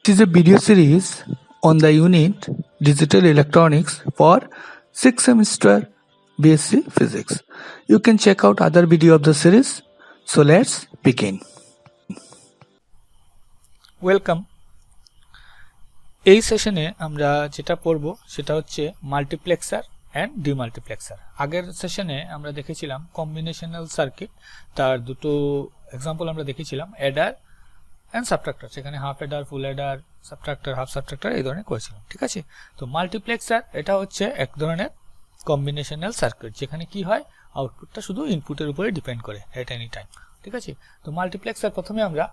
It is a video series on the unit Digital Electronics for 6th semester BSc Physics. You can check out other video of the series. So let's begin. Welcome. এই সেশনে আমরা যেটা পড়ব সেটা হচ্ছে multiplexer and demultiplexer. আগের সেশনে আমরা দেখেছিলাম কম্বিনেশনাল সার্কিট, তার দুটো এক্সাম্পল আমরা দেখেছিলাম অ্যাডার অ্যান্ড সাবট্রাক্টর, সেখানে হাফ অ্যাডার, ফুল অ্যাডার, সাবট্রাক্টর, হাফ সাবট্রাক্টর এই ধরনের করেছিলাম, ঠিক আছে। তো মাল্টিপ্লেক্সার এটা হচ্ছে এক ধরনের কম্বিনেশনাল সার্কিট যেখানে কি হয়, আউটপুটটা শুধু ইনপুটের উপরে ডিপেন্ড করে এট এনি টাইম, ঠিক আছে। তো মাল্টিপ্লেক্সার প্রথমে আমরা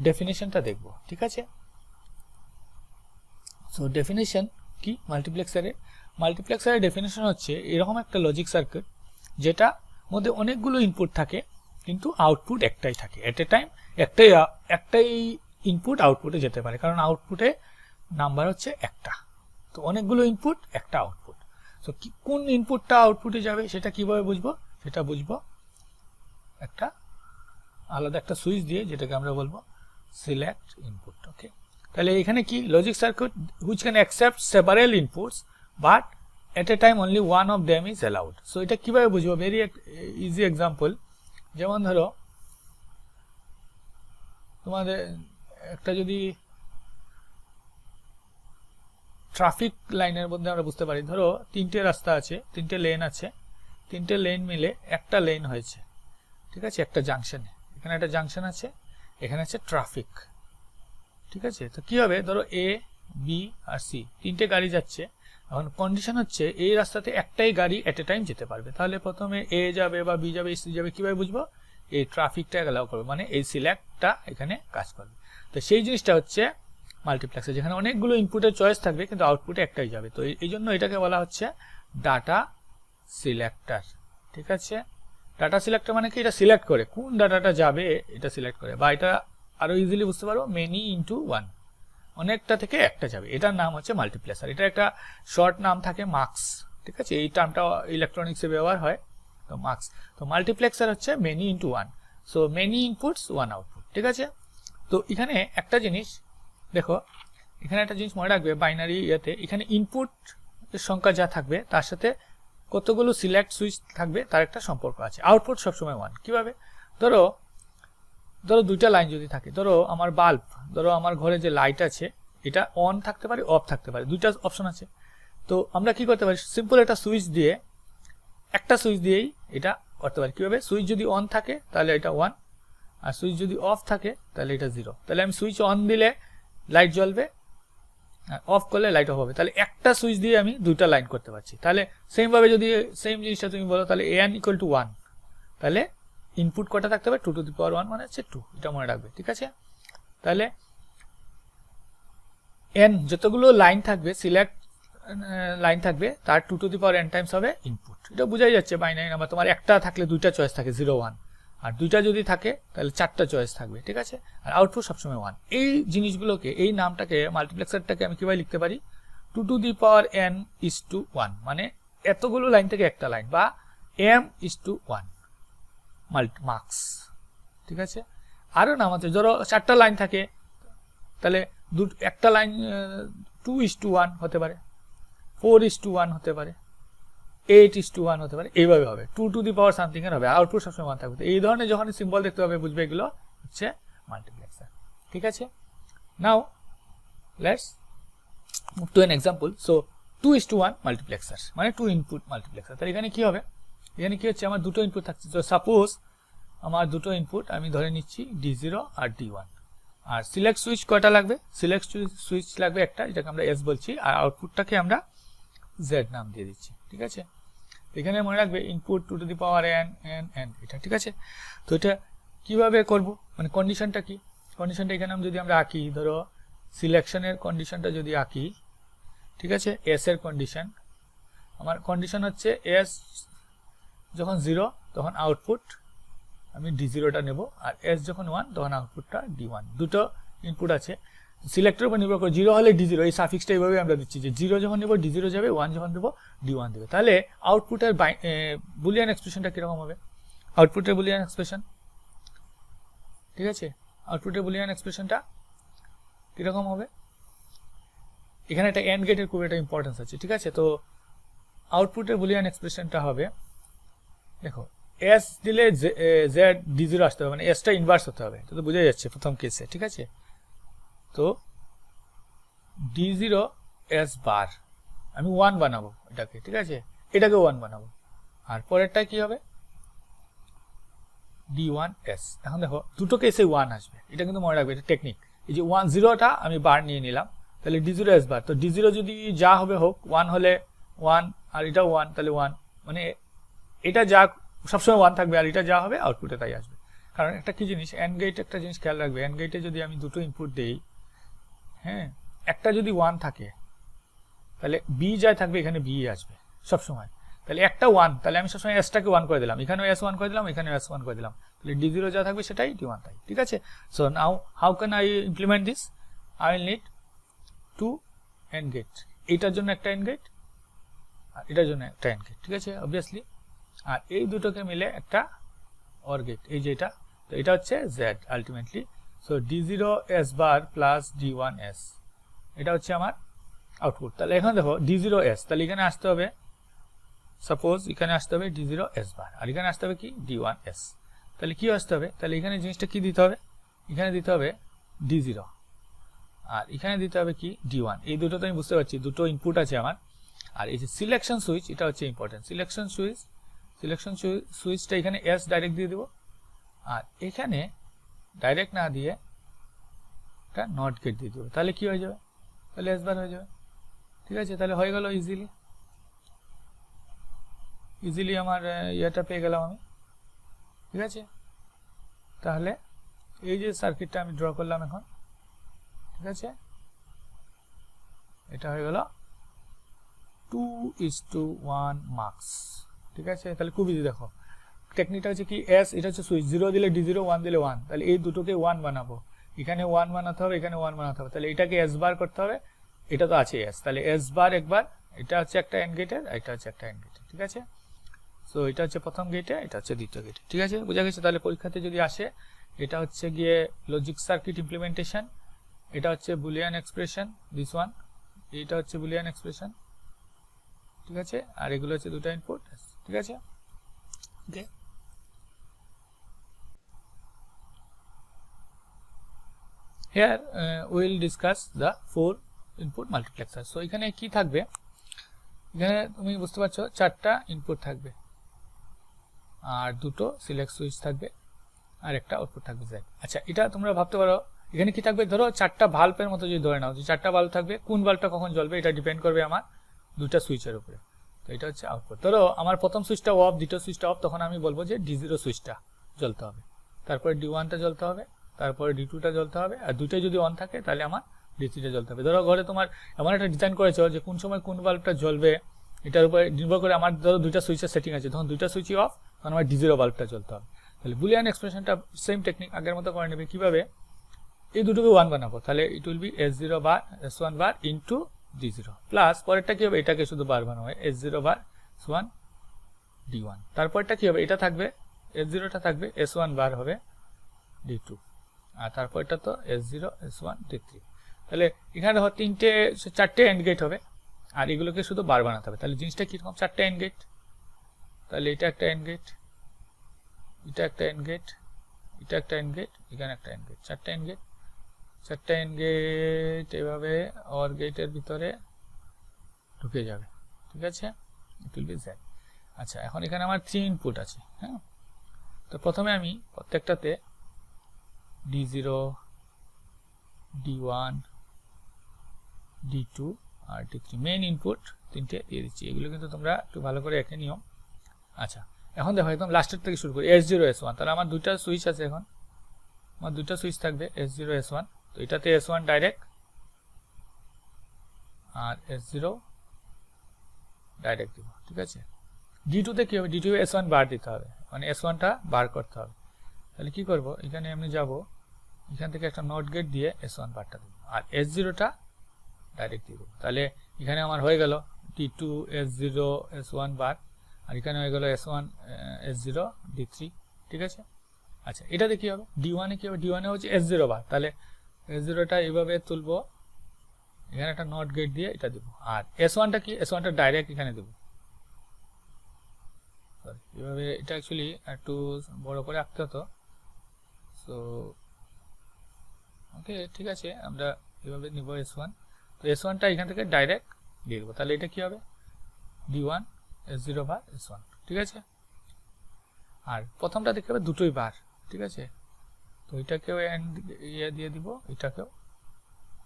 ডেফিনেশনটা দেখব, ঠিক আছে। সো ডেফিনেশন কি মাল্টিপ্লেক্সারের ডেফিনেশন হচ্ছে এরকম একটা লজিক সার্কিট যেটা মধ্যে অনেকগুলো ইনপুট থাকে কিন্তু আউটপুট একটাই থাকে এট এ টাইম। একটাই ইনপুট আউটপুটে যেতে পারে, কারণ আউটপুটে নাম্বার হচ্ছে একটা। তো অনেকগুলো ইনপুট একটা আউটপুট। সো কোন ইনপুটটা আউটপুটে যাবে সেটা কিভাবে বুঝবো, সেটা বুঝবো একটা আলাদা একটা সুইচ দিয়ে, যেটাকে আমরা বলবো সিলেক্ট ইনপুট। ওকে, তাহলে এখানে কি logic circuit which can accept several inputs but at A time only one of them is allowed. So এটা কিভাবে বুঝবো, ভেরি ইজি এক্সাম্পল। যেমন ধরো তোমাদের একটা যদি ট্রাফিক লাইনের মধ্যে আমরা বুঝতে পারি, ধরো তিনটে রাস্তা আছে, তিনটে লেন আছে, তিনটে লেন মিলে একটা লেন হয়েছে, ঠিক আছে, একটা জাংশনে। এখানে একটা জাংশন আছে, এখানে আছে ট্রাফিক, ঠিক আছে। তো কি হবে, ধরো এ, বি আর সি তিনটে গাড়ি যাচ্ছে। এখন কন্ডিশন হচ্ছে এই রাস্তাতে একটাই গাড়ি এট এ টাইম যেতে পারবে। তাহলে প্রথমে এ যাবে বা বি যাবে, সি যাবে, কিভাবে বুঝবো, এই ট্রাফিকটা অ্যালাউ করবে, মানে এই সিলেক্টটা এখানে কাজ করবে। তো সেই জিনিসটা হচ্ছে মাল্টিপ্লেক্সার, যেখানে অনেকগুলো ইনপুটের চয়েস থাকবে কিন্তু আউটপুটে একটাই যাবে। তো এই জন্য এটাকে বলা হচ্ছে ডাটা সিলেক্টর, ঠিক আছে। ডাটা সিলেক্টর মানে কি, এটা সিলেক্ট করে কোন ডাটাটা যাবে, এটা সিলেক্ট করে। বা এটা আরো ইজিলি বুঝতে পারবো, মেনি ইনটু ওয়ান, অনেকটা থেকে একটা যাবে, এটার নাম হচ্ছে মাল্টিপ্লেক্সার। এটা একটা শর্ট নাম থাকে মার্কস, ঠিক আছে। এই টার্মটা ইলেকট্রনিক্সে ব্যবহার হয়, তো মার্কস। তো মাল্টিপ্লেক্সার হচ্ছে many into one, so many inputs one output, ঠিক আছে। তো এখানে একটা জিনিস দেখো, এখানে একটা জিনিস মনে রাখবে, বাইনারি ইয়েতে এখানে ইনপুট সংখ্যা যা থাকবে তার সাথে কতগুলো সিলেক্ট সুইচ থাকবে তার একটা সম্পর্ক আছে। আউটপুট সবসময় ওয়ান। কিভাবে, ধরো দুইটা লাইন যদি থাকে, ধরো আমার বাল্ব, ধরো আমার ঘরে যে লাইট আছে এটা অন থাকতে পারে, অফ থাকতে পারে, দুইটা অপশন আছে। তো আমরা কি করতে পারি, সিম্পল একটা সুইচ দিয়ে, একটা সুইচ দিয়েই এটা করতে পারি। কিভাবে, সুইচ যদি অন থাকে তাহলে এটা ওয়ান, আর সুইচ যদি অফ থাকে তাহলে এটা জিরো। তাহলে আমি সুইচ অন দিলে লাইট জ্বলবে, অফ করলে লাইট অফ হবে। তাহলে একটা সুইচ দিয়ে আমি দুইটা লাইন করতে পারছি। তাহলে সেম ভাবে যদি সেম জিনিসটা তুমি বলো, তাহলে এন ইকুয়াল টু ওয়ান, তাহলে ইনপুট কটা থাকতে হবে, 2 টু দি পাওয়ার 1 মানে হচ্ছে 2, এটা মনে রাখবে, ঠিক আছে। তাহলে n যতগুলো লাইন থাকবে, সিলেক্ট লাইন থাকবে, তার 2 to the power n Times হবে ইনপুট। এটা বোঝাই যাচ্ছে বাইনারি নাম্বার। তোমার একটা থাকলে দুইটা চয়েস থাকে 0 1, আর দুইটা যদি থাকে তাহলে চারটা চয়েস থাকবে, ঠিক আছে। আর আউটপুট সবসময় 1। এই জিনিসগুলোকে, এই নামটাকে, মাল্টিপ্লেক্সারটাকে আমি কিভাবে লিখতে পারি, 2 to the power n is two 1, মানে এতগুলো লাইন থেকে একটা লাইন, বা m ইজ টু 1 মার্কস, ঠিক আছে। আরো নাম আছে, ধরো চারটা লাইন থাকে তাহলে একটা লাইন 2:1 হতে পারে, 4:1 হতে পারে, 8:1 হতে পারে, এইভাবে হবে। 2 টু দি পাওয়ার সামথিং এর হবে, আউটপুট সবসময় 1 থাকবে। এই ধরনের যখন সিম্বল দেখতে হবে বুঝবে এগুলো হচ্ছে মাল্টিপ্লেক্সার, ঠিক আছে। Now let's move to an example. So 2:1 multiplexer মানে 2 ইনপুট মাল্টিপ্লেক্সার। তাহলে এখানে কি হবে, এখানে কি হচ্ছে, আমার দুটো ইনপুট থাকছে। তো সাপোজ আমার দুটো ইনপুট আমি ধরে নিচ্ছি D0 আর D1, আর সিলেক্ট সুইচ কয়টা লাগবে, সিলেক্ট সুইচ লাগবে একটা, যেটাকে আমরা S বলছি, আর আউটপুটটাকে আমরা Z নাম দিয়ে দিচ্ছি, ঠিক আছে। এখানে মনে রাখবে input 2 to the power n, এটা, ঠিক আছে। তো এটা কিভাবে করব, মানে কন্ডিশনটা কি, কন্ডিশনটা এখানে যদি আমরা আঁকি, ধরো সিলেকশনের কন্ডিশনটা যদি আঁকি, ঠিক আছে। S এর কন্ডিশন, আমার কন্ডিশন হচ্ছে S যখন 0 তখন আউটপুট আমি D0টা নেব, আর S যখন 1 তখন আউটপুটটা D1। দুটো ইনপুট আছে, সিলেক্টরের উপর নির্ভর করে। 0 হলে D0, এই সাফিক্সটা এইভাবে আমরা দিচ্ছি যে 0 যখন নেব D0 যাবে, 1 যখন দেবো D1 দেবে। তাহলে আউটপুটের বুলিয়ান এক্সপ্রেশনটা কিরকম হবে, আউটপুটের বুলিয়ান এক্সপ্রেশন, ঠিক আছে, আউটপুটের বুলিয়ান এক্সপ্রেশনটা কিরকম হবে, এখানে একটা এন্ড গেটের খুব একটা ইম্পর্টেন্স আছে, ঠিক আছে। তো আউটপুটের বুলিয়ান এক্সপ্রেশনটা হবে, দেখো এস দিলে জেড ডি জিরো আসতে হবে, মানে এসটা ইনভার্স হতে হবে, এটা তো বোঝা যাচ্ছে প্রথম কেসে, ঠিক আছে। তো ডি জিরো এস বার আমি 1 বানাবো এটাকে, ঠিক আছে, এটাকে 1 বানাবো, আর পরেরটা কি হবে D1S। এখন দেখো দুটো কেসে 1 আসবে, এটা কিন্তু মনে রাখবে, এটা টেকনিক। এই যে 1 0টা আমি বার নিয়ে নিলাম, তাহলে D0S বার, তো D0 যদি যা হবে হোক, 1 হলে 1 আর এটা 1, তাহলে 1, মানে এটা যা সবসময় 1 থাকবে, আর এটা যা হবে আউটপুটে তাই আসবে। কারণ একটা কি জিনিস, এন্ড গেট একটা জিনিস খেয়াল রাখবে, এন্ড গেটে যদি আমি দুটো ইনপুট দেই, হ্যাঁ, একটা যদি 1 থাকে তাহলে বি যাই থাকবে এখানে বি আসবে সবসময়, তাহলে একটা 1, তাহলে আমি সবসময় এসটাকে 1 করে দিলাম, এখানেও S1 করে দিলাম, এখানেও S1 করে দিলাম, তাহলে D0 যা থাকবে সেটাই D1 তাই, ঠিক আছে। So now how can I implement this, I will need to and gate, এইটার জন্য একটা এন্ড গেট আর এটার জন্য একটা এন্ড গেট, ঠিক আছে, অবভিয়াসলি। আর এই দুটোকে মিলে একটা অর গেট, এই যে এটা, তো এটা হচ্ছে Z আলটিমেটলি। সো D0S বার প্লাস D1S, এটা হচ্ছে আমার আউটপুট। তাহলে এখন দেখো D0S, তাহলে এখানে আসতে হবে, সাপোজ এখানে আসতে হবে D0S বার, আর এখানে আসতে হবে কি D1S। তাহলে কি আসতে হবে, তাহলে এখানে জিনিসটা কি দিতে হবে, এখানে দিতে হবে D0 আর এখানে দিতে হবে কি D1। এই দুটো তো আমি বুঝতে পারছি, দুটো ইনপুট আছে আমার। আর এই যে সিলেকশন সুইচ, এটা হচ্ছে ইম্পর্টেন্ট, সিলেকশন সুইচটা এখানে S ডাইরেক্ট দিয়ে দেব, আর এখানে ডাইরেক্ট না দিয়ে একটা নট গেট দিয়ে দেবো, তাহলে কি হয়ে যাবে, তাহলে S বার হয়ে যাবে, ঠিক আছে। তাহলে হয়ে গেল ইজিলি আমার ইয়েটা পেয়ে গেলাম আমি, ঠিক আছে। তাহলে এই যে সার্কিটটা আমি ড্র করলাম এখন, ঠিক আছে, এটা হয়ে গেল 2:1 মার্কস, ঠিক আছে। তাহলে খুব ইজি, দেখো টেকনিকটা হচ্ছে কি, এস এটা হচ্ছে সুইচ, 0 দিলে D0, 1 দিলে 1, তাহলে এই দুটোকে 1 বানাবো, এখানে 1 বানাতে হবে, এখানে 1 বানাতে হবে, তাহলে এটাকে S বার করতে হবে, এটা তো আছে S, তাহলে S বার একবার, এটা হচ্ছে একটা এন্ড গেটের, এটা হচ্ছে একটা এন্ড গেটের, ঠিক আছে। সো এটা হচ্ছে প্রথম গেটে, এটা হচ্ছে দ্বিতীয় গেটে, ঠিক আছে, বোঝা গেছে। তাহলে পরীক্ষাতে যদি আসে, এটা হচ্ছে গিয়ে লজিক সার্কিট ইমপ্লিমেন্টেশন, এটা হচ্ছে বুলিয়ান এক্সপ্রেশন, দিস ওয়ান, এটা হচ্ছে বুলিয়ান এক্সপ্রেশন, ঠিক আছে, আর এগুলো হচ্ছে দুটো ইনপুট, ঠিক আছে, ওকে। Here we will discuss the 4 input multiplexer. So এখানে কি থাকবে, এখানে তুমি বুঝতে পারছো 4টা ইনপুট থাকবে, আর দুটো সিলেক্ট সুইচ থাকবে, আর একটা আউটপুট থাকবে Z। আচ্ছা, এটা তোমরা ভাবতে পারো এখানে কি থাকবে, ধরো 4টা বাল্বের মতো যদি ধরে নাও, যে 4টা বাল্ব থাকবে, কোন বাল্বটা কখন জ্বলবে এটা ডিপেন্ড করবে আমার দুটো সুইচের উপরে। তো এটা হচ্ছে আউটপুট। ধরো আমার প্রথম সুইচটা অফ, দ্বিতীয় সুইচটা অফ, তখন আমি বলবো যে D0 সুইচটা জ্বলতে হবে, তারপরে D1টা জ্বলতে হবে, তারপরে D2টা জ্বলতে হবে, আর দুটোই যদি অন থাকে তাহলে আমার D3টা জ্বলতে হবে। ধরো ঘরে তোমার এমন একটা ডিজাইন করেছো যে কোন সময় কোন বাল্বটা জ্বলবে এটার উপরে নির্ভর করে, আমার ধরো দুইটা সুইচের সেটিং আছে, তখন দুইটা সুইচই অফ, তখন আমার D0 বাল্বটা জ্বলতে হবে। তাহলে বুলিয়ান এক্সপ্রেশনটা সেম টেকনিক আগের মতো করে নেবে, কিভাবে, এই দুটোকে 1 বানাবো, তাহলে it will be S0 bar S1 bar into D0, plus পরেরটা কি হবে, এটাকে শুধু বার বানাবো, S0 বার S1 D1, তারপরটা কি হবে, এটা থাকবে S0টা থাকবে, S1 বার হবে D2, আর তারপরটা তো S0 S1 D3। তাহলে এখানে দেখো 4টে এন্ড গেট হবে, আর এগুলোকে শুধু বার বানাতে হবে। তাহলে জিনিসটা কিরকম, 4টে এন্ড গেট, তাহলে এটা একটা এন্ড গেট, এটা একটা এন্ড গেট, এটা একটা এন্ড গেট, এখানে একটা এন্ড গেট, 4টে এন্ড গেট, 4টে এন্ড গেট এভাবে অর গেটের ভিতরে ঢুকে যাবে, ঠিক আছে, ইট উইল বি Z। আচ্ছা, এখন এখানে আমার 3 ইনপুট আছে, হ্যাঁ। তো প্রথমে আমি প্রত্যেকটাতে D0 D1 D2 আর D3 মেইন ইনপুট 3টে দিয়ে দিচ্ছি, এগুলো কিন্তু তোমরা একটু ভালো করে এঁকে নিও। আচ্ছা, এখন দেখো একদম লাস্টের থেকে শুরু করি, S0 S1, তাহলে আমার দুইটা সুইচ আছে, এখন আমার দুইটা সুইচ থাকবে S0 S1, তো এটাতে S1 ডাইরেক্ট আর S0 ডাইরেক্ট দিব, ঠিক আছে। D2 তে কি হবে, D2 S1 বার দিতে হবে, মানে S1টা বার করতে হবে। তাহলে কি করব, এখানে আমি যাব, এখান থেকে একটা নট গেট দিয়ে S1 বারটা দেব, আর S0টা ডাইরেক্ট দিয়ে দেবো। তাহলে এখানে আমার হয়ে গেল D2 S0 S1 বার, আর এখানে হয়ে গেল S1 S0 D3, ঠিক আছে। আচ্ছা, এটাতে কি হবে, D1 এ কি হবে, D1 এ হচ্ছে S0 বার, তাহলে S0টা এইভাবে তুলবো, এখানে একটা নট গেট দিয়ে এটা দেব। আর S1টা কি, S1টা ডাইরেক্ট এখানে দেব। সরি, এভাবে এটা অ্যাকচুয়ালি একটু বড় করে আঁকতে হতো। সো ওকে, ঠিক আছে, আমরা এভাবে নিব S1। তো S1টা এখান থেকে ডাইরেক্ট দিয়ে দেবো। তাহলে এটা কি হবে, D1 S0 বার S1, ঠিক আছে। আর প্রথমটা দেখতে হবে দুটোই বার, ঠিক আছে। তো এটাকেও এন্ড ইয়ে দিয়ে দিব, এটাকেও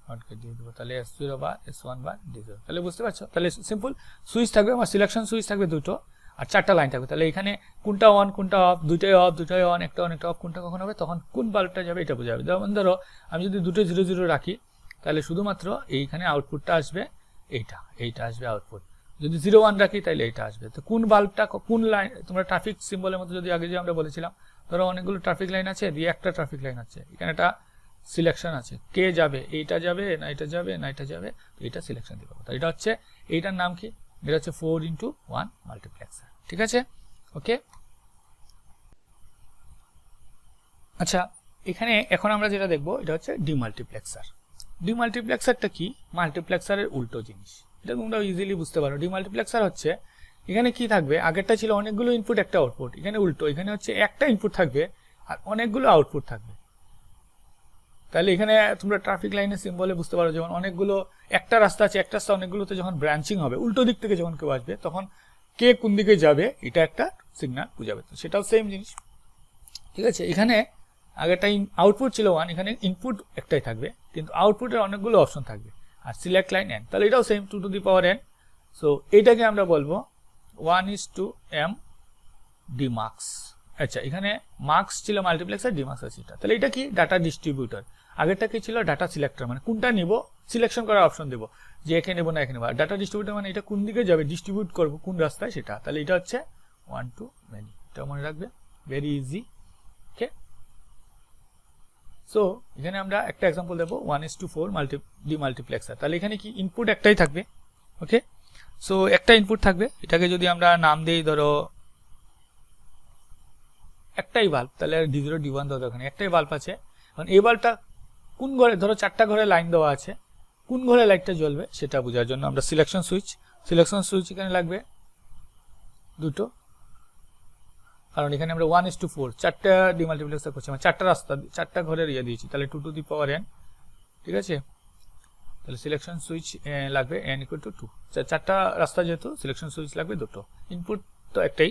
নটকে দিয়ে দিব। তাহলে S0 বার S1 বার D0। তাহলে বুঝতে পারছো, তাহলে সিম্পল সুইচ থাকবে আমার, সিলেকশন সুইচ থাকবে দুটো, আর 4টা লাইন থাকবে। তাহলে এখানে কোনটা অন কোনটা অফ, দুটোই অন, একটা অন একটা অফ, কোনটা কখন হবে, তখন কোন বাল্বটা যাবে এটা বোঝা যাবে। যেমন ধরো আমি যদি দুটো 0 0 রাখি, তাহলে শুধুমাত্র এইখানে আউটপুটটা আসবে, এইটা আসবে আউটপুট। যদি 0 1 রাখি তাহলে এইটা আসবে। তো কোন বাল্বটা কোন লাইন, তোমরা ট্রাফিক সিম্বলের মতো যদি আগে যে আমরা বলেছিলাম, ধরো অনেকগুলো ট্রাফিক লাইন আছে, দিয়ে একটা ট্রাফিক লাইন আছে, এখানে একটা সিলেকশন আছে, কে যাবে, এইটা যাবে না এটা যাবে না এটা যাবে, তো এটা সিলেকশন দিব। তো এটা হচ্ছে, এইটার নাম কি, এটা হচ্ছে 4x1 মাল্টিপ্লেক্সার, ঠিক আছে। ওকে, আচ্ছা, এখানে এখন আমরা যেটা দেখবো এটা হচ্ছে ডিমাল্টিপ্লেক্সার। ডিমাল্টিপ্লেক্সারটা কি, মাল্টিপ্লেক্সারের উল্টো জিনিস, এটা তোমরা ইজিলি বুঝতে পারো। ডিমাল্টিপ্লেক্সার হচ্ছে, এখানে কি থাকবে, আগেরটা ছিল অনেকগুলো ইনপুট একটা আউটপুট, এখানে উল্টো, এখানে হচ্ছে একটা ইনপুট থাকবে আর অনেকগুলো আউটপুট থাকবে। তাহলে এখানে তোমরা ট্রাফিক লাইনের সিম্বলে বুঝতে পারো, যেমন অনেকগুলো, একটা রাস্তা আছে, একটা রাস্তা অনেকগুলোতে যখন ব্রাঞ্চিং হবে, উল্টো দিক থেকে যখন কেউ আসবে, তখন কে কোন দিকে যাবে এটা একটা সিগন্যাল বুঝাবে। তো সেটাও সেম জিনিস, ঠিক আছে। এখানে আগেরটা আউটপুট ছিল 1, এখানে ইনপুট একটাই থাকবে, কিন্তু আউটপুটের অনেকগুলো অপশন থাকবে। আর সিলেক্ট লাইন n, তাহলে এটাও same 2 to the power n। So এইটাকে আমরা বলবো 1:m ডিমার্কস। আচ্ছা, এখানে মার্কস ছিল মাল্টিপ্লেক্সার, ডিমার্কস আছে এটা। তাহলে এটা কি, ডাটা ডিস্ট্রিবিউটর। আগেরটা কি ছিল, ডাটা সিলেক্টর, মানে কোনটা নিব সিলেকশন করার অপশন দেবো, যে এখানে নেবো না এখানে নেবো। ডাটা ডিস্ট্রিবিউটর মানে এটা কোন দিকে যাবে, ডিস্ট্রিবিউট করবো কোন রাস্তায় সেটা। তাহলে এটা হচ্ছে 1 to many, এটা মনে রাখবে, ভেরি ইজি। ওকে, সো এখানে আমরা একটা এক্সাম্পল দেবো 1:4 ডিমাল্টিপ্লেক্সার। তাহলে এখানে কি, ইনপুট একটাই থাকবে। ওকে, সো একটা ইনপুট থাকবে, এটাকে যদি আমরা নাম দিই, ধরো একটাই বাল্ব, তাহলে D0 D1 ধরো, এখানে একটাই বাল্ব আছে। এখন এই বাল্বটা কোন ঘরে, ধরো 4টা ঘরে লাইন দেওয়া আছে, কোন ঘরে লাইটটা জ্বলবে সেটা বোঝার জন্য আমরা সিলেকশন সুইচ এখানে লাগবে দুটো, কারণ এখানে আমরা 1:4 4টা ডিমাল্টিপ্লেক্সার করছি, মানে 4টা রাস্তা, 4টা ঘরের ইয়ে দিয়েছি, তাহলে 2 টু দি পাওয়ার n, ঠিক আছে। তাহলে সিলেকশন সুইচ লাগবে n = 2, 4টা রাস্তা যেহেতু সিলেকশন সুইচ লাগবে দুটো, ইনপুট তো একটাই,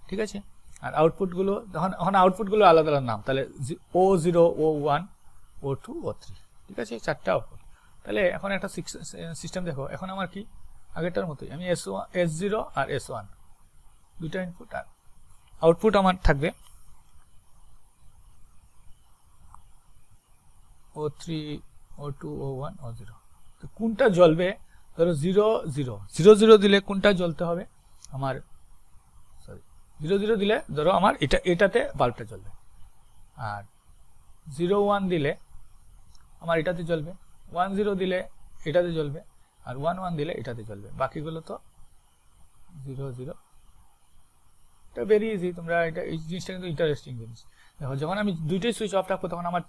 ঠিক আছে। আর আউটপুটগুলো, এখন আউটপুটগুলো আলাদা আলাদা নাম, তাহলে O0 O1 O2 O3, ঠিক আছে, 4টা আউটপুট। তাহলে এখন একটা সিস্টেম দেখো, এখন আমার কি আগেরটার মতোই, আমি S0 আর S1 দুইটা ইনপুট, আর আউটপুট আমার থাকবে O3 O2 O1 O0। তো কোনটা জ্বলবে, ধরো 0 0 0 0 দিলে কোনটা জ্বলতে হবে আমার, সরি 0 0 দিলে ধরো আমার এটাতে বাল্বটা জ্বলবে, আর 0 1 দিলে আমার এটাতে জ্বলবে, 1 0 দিলে এটাতে জ্বলবে, আর 1 1 দিলে এটাতে জ্বলবে, বাকিগুলো তো 0 0। এটা ভেরি ইজি, তোমরা এটা, এই জিনিসটা কিন্তু ইন্টারেস্টিং জিনিস। দেখো, যখন আমি দুইটাই সুইচ অফ রাখবো, তখন আমার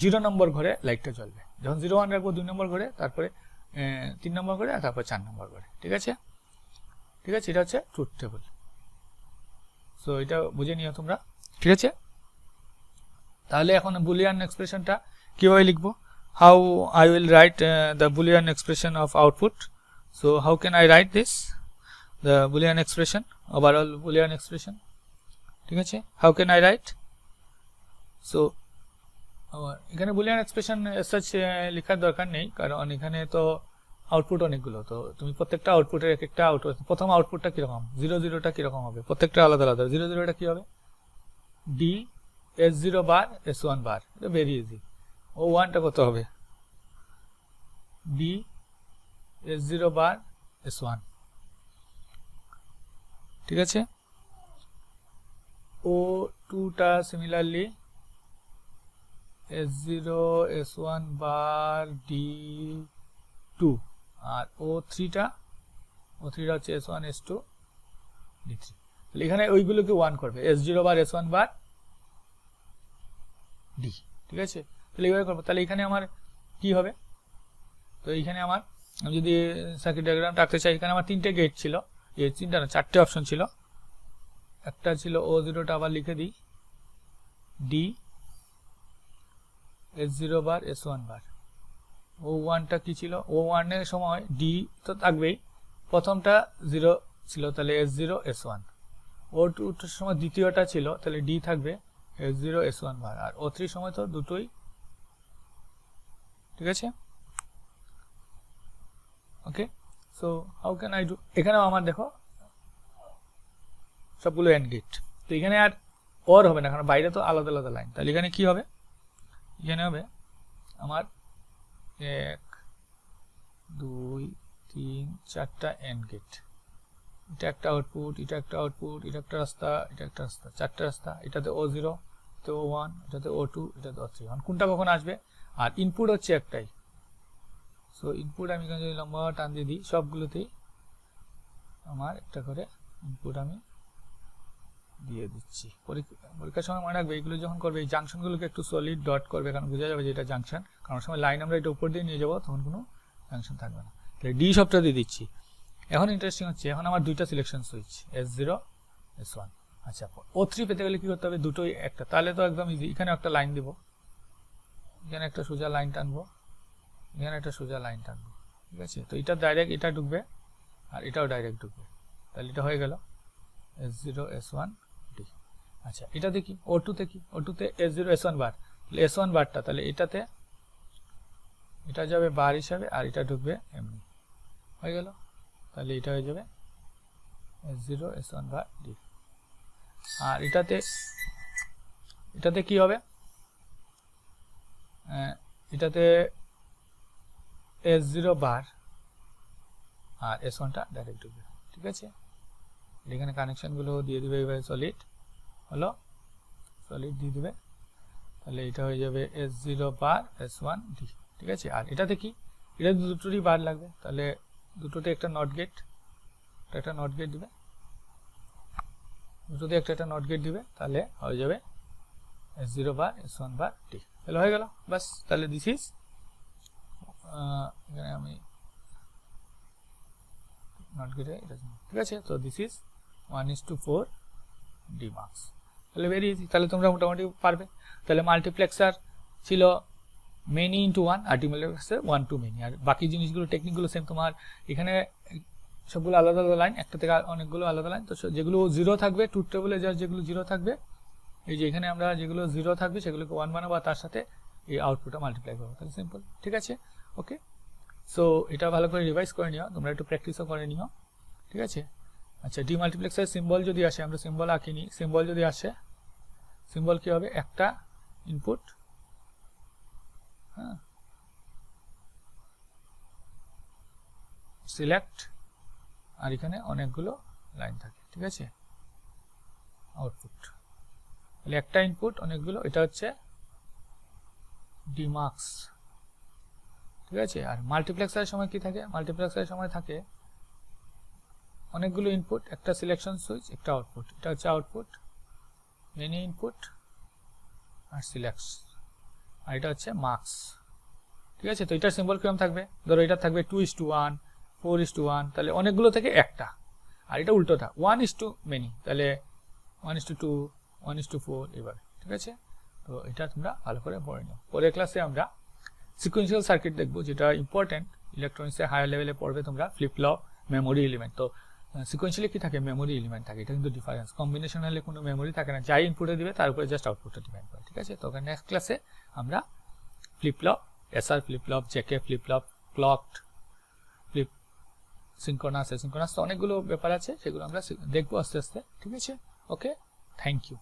0 নম্বর ঘরে লাইটটা জ্বলবে, যখন 0 1 রাখবো 2 নম্বর ঘরে, তারপরে 3 নম্বর ঘরে, আর তারপর 4 নম্বর ঘরে, ঠিক আছে, ঠিক আছে। এটা হচ্ছে ট্রুথ টেবল। সো এটা বুঝে নিও তোমরা, ঠিক আছে। তাহলে এখন বুলিয়ান এক্সপ্রেশনটা কিভাবে লিখবো, how I will write the Boolean expression of output. So how can I right this, the Boolean expression, overall Boolean expression, ঠিক আছে, how can I write? So এখানে Boolean expression such লেখার দরকার নেই, কারণ এখানে তো আউটপুট অনেকগুলো, তো তুমি প্রত্যেকটা আউটপুটের এক একটা আউটপুট, প্রথম আউটপুটটা কিরকম, 0 0টা কিরকম হবে, প্রত্যেকটা আলাদা আলাদা। 0 0টা কি হবে, D S0 বার S1 বার, এটা ভেরি ইজি। O1টা কত হবে, D S0 বার S1, ঠিক আছে। O2টা সিমিলারলি S0 S1 বার D2, আর O3টা হচ্ছে S1 S2 D3। তাহলে এখানে ওইগুলোকে 1 করবে, S0 বার S1 বার D, ঠিক আছে। তাহলে এইভাবে করবো, তাহলে এখানে আমার কি হবে, তো এইখানে আমার আমি যদি সার্কিট ডায়াগ্রামটা আঁকতে চাই, এখানে আমার তিনটে গেট ছিল, এই তিনটা না চারটে অপশন ছিল। একটা ছিল O0টা আবার লিখে দিই ডি, S0 বার, S1 বার। O1টা কি ছিল, O1 এর সময় ডি তো থাকবেই, প্রথমটা 0 ছিল তাহলে S0 S1। O2টার সময় দ্বিতীয়টা ছিল তাহলে ডি থাকবে S0 S1 বার, আর O3 সময় তো দুটোই, ঠিক আছে। Okay, so how can I do, এখানেও আমার দেখো সবগুলো এন্ড গেট। তো এখানে আর ওর হবে না কারণ বাইরে তো আলাদা আলাদা লাইন, তাহলে এখানে কি হবে, এখানে হবে আমার 1 2 3 4টা এন্ড গেট। এটা একটা আউটপুট, এটা একটা আউটপুট, এটা একটা রাস্তা, এটা একটা রাস্তা, চারটা রাস্তা। এটাতে O0, এটাতে O1, এটাতে O2, এটাতে O3। এখন কোনটা কখন আসবে, আর ইনপুট হচ্ছে একটাই। সো ইনপুট আমি যদি লম্বা টান দিয়ে দিই, সবগুলোতেই আমার একটা করে ইনপুট আমি দিয়ে দিচ্ছি। পরীক্ষার সময় মনে রাখবে এইগুলো যখন করবে এই জাংশনগুলোকে একটু সলিড ডট করবে, কারণ বোঝা যাবে যে এটা জাংশন। কারণ সময় লাইন আমরা এটা উপর দিয়ে নিয়ে যাবো, তখন কোনো জাংশন থাকবে না। তাহলে ডি সবটা দিয়ে দিচ্ছি। এখন ইন্টারেস্টিং হচ্ছে, এখন আমার দুইটা সিলেকশন সুইচ S0 S1। আচ্ছা, O3 পেতে গেলে কি করতে হবে, দুটোই একটা, তাহলে তো একদম ইজি। এখানে একটা লাইন দিব, এখানে একটা সোজা লাইন টানবো, এখানে একটা সোজা লাইন টানবো, ঠিক আছে। তো এটা ডাইরেক্ট এটা ঢুকবে আর এটাও ডাইরেক্ট ঢুকবে, তাহলে এটা হয়ে গেল S0 S1 D। আচ্ছা, এটা দেখি O2তে কি, O2তে S0 S1 বার, তাহলে S1 বারটা তাহলে এটাতে, এটা যাবে বার হিসাবে আর এটা ঢুকবে এমনি, হয়ে গেল। তাহলে এটা হয়ে যাবে S0 S1 বার D। আর এটাতে কি হবে, এটাতে S0 বার আর S1টা ডাইরেক্ট ঢুকবে, ঠিক আছে। এখানে কানেকশনগুলো দিয়ে দিবে, এভাবে সলিড হলো, সলিড দিয়ে দিবে, তাহলে এটা হয়ে যাবে S0 বার S1 D, ঠিক আছে। আর এটাতে কি, এটা দুটোরই বার লাগবে, তাহলে দুটোতে একটা নট গেট, একটা নট গেট দিবে, দুটোতে একটা নট গেট দিবে, তাহলে হয়ে যাবে S0 বার S1 বার D। তাহলে হয়ে গেল, বাস। তাহলে দিস ইজ, এখানে আমি নট গেটে এটা, ঠিক আছে। তো দিস ইজ 1:4 D মার্কস। তাহলে ভেরি ইজি, তাহলে তোমরা মোটামুটি পারবে। তাহলে মাল্টিপ্লেক্সার ছিল মেনি ইন্টু 1 আর ডিমাল্টিপ্লেক্সার 1 টু মেনি, আর বাকি জিনিসগুলো টেকনিকগুলো সেম। তোমার এখানে সবগুলো আলাদা আলাদা লাইন, একটা থেকে অনেকগুলো আলাদা লাইন। তো যেগুলো 0 থাকবে, ট্রুথ টেবলে যেগুলো 0 থাকবে, এই যে এখানে আমরা যেগুলো 0 থাকবে সেগুলোকে 1 বানাবো, আর তার সাথে এই আউটপুটটা মাল্টিপ্লাই করবো, তাহলে সিম্পল, ঠিক আছে। ওকে, সো এটা ভালো করে রিভাইজ করে নিও, তোমরা একটু প্র্যাকটিসও করে নিও, ঠিক আছে। আচ্ছা, ডিমাল্টিপ্লেক্সার সিম্বল যদি আসে, আমরা সিম্বল আঁকিনি, সিম্বল যদি আসে, সিম্বল কি হবে, একটা ইনপুট, হ্যাঁ, সিলেক্ট, আর এখানে অনেকগুলো লাইন থাকে, ঠিক আছে, আউটপুট। তাহলে একটা ইনপুট অনেকগুলো, এটা হচ্ছে ডিমার্কস, ঠিক আছে। আর মাল্টিপ্লেক্সারের সময় কি থাকে, মাল্টিপ্লেক্সারের সময় থাকে অনেকগুলো ইনপুট, একটা সিলেকশন সুইচ, একটা আউটপুট। এটা হচ্ছে আউটপুট, মেনি ইনপুট আর সিলেক্ট, আর এটা হচ্ছে মার্কস, ঠিক আছে। তো এটার সিম্বল কিরকম থাকবে, ধরো এটা থাকবে 2:1, 4:1, তাহলে অনেকগুলো থেকে একটা। আর এটা উল্টোটা 1:many, তাহলে 1:2, 1:4 এভাবে, ঠিক আছে। তো এটা তোমরা ভালো করে পড়ে নিও। পরের ক্লাসে আমরা সিকোয়েন্সিয়াল সার্কিট দেখবো, যেটা ইম্পর্টেন্ট, ইলেকট্রনিক্সে হায়ার লেভেলে পড়বে তোমরা, ফ্লিপ ফ্লপ, মেমোরি এলিমেন্ট। তো সিকোয়েন্সিয়ালি কি থাকে, মেমোরি এলিমেন্ট থাকে, এটা কিন্তু ডিফারেন্স। কম্বিনেশন হলে কোনো মেমোরি থাকে না, যাই ইনপুটে দিবে তার উপরে জাস্ট আউটপুটটা ডিপেন্ড করে, ঠিক আছে। তো নেক্সট ক্লাসে আমরা flip flop, SR flip flop, JK flip flop, clocked flip, synchronous, asynchronous, তো অনেকগুলো ব্যাপার আছে, সেগুলো আমরা দেখবো আস্তে আস্তে, ঠিক আছে। ওকে, থ্যাংক ইউ।